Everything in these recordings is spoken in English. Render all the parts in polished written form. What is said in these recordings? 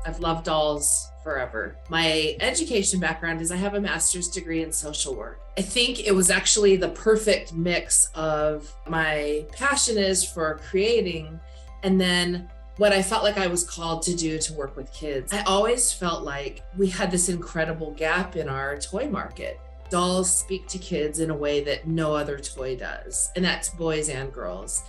I've loved dolls forever. My education background is I have a master's degree in social work. I think it was actually the perfect mix of my passion is for creating and then what I felt like I was called to do to work with kids. I always felt like we had this incredible gap in our toy market. Dolls speak to kids in a way that no other toy does, and that's boys and girls.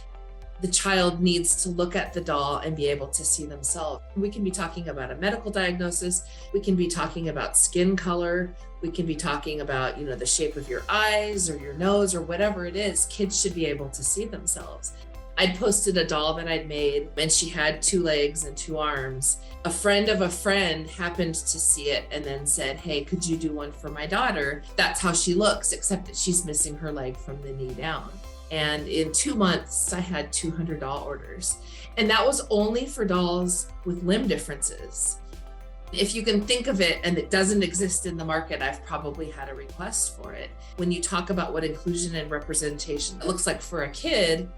The child needs to look at the doll and be able to see themselves. We can be talking about a medical diagnosis. We can be talking about skin color. We can be talking about, the shape of your eyes or your nose or whatever it is. Kids should be able to see themselves. I'd posted a doll that I'd made and she had 2 legs and 2 arms. A friend of a friend happened to see it and then said, hey, could you do one for my daughter? That's how she looks, except that she's missing her leg from the knee down. And in 2 months, I had 200 doll orders. And that was only for dolls with limb differences. If you can think of it and it doesn't exist in the market, I've probably had a request for it. When you talk about what inclusion and representation looks like for a kid,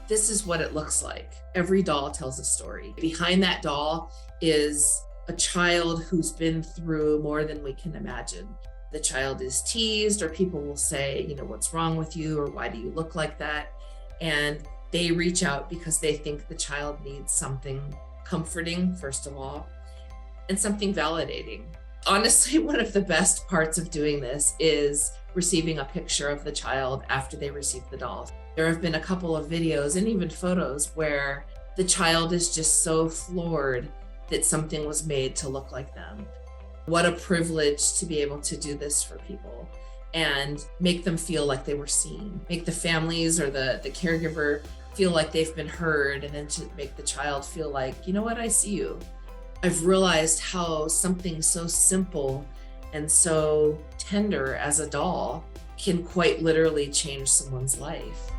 this is what it looks like. Every doll tells a story. Behind that doll is a child who's been through more than we can imagine. The child is teased, or people will say, what's wrong with you, or why do you look like that? And they reach out because they think the child needs something comforting, first of all, and something validating. Honestly, one of the best parts of doing this is receiving a picture of the child after they receive the doll. There have been a couple of videos and even photos where the child is just so floored that something was made to look like them. What a privilege to be able to do this for people and make them feel like they were seen, make the families or the caregiver feel like they've been heard, and then to make the child feel like, I see you. I've realized how something so simple and so tender as a doll can quite literally change someone's life.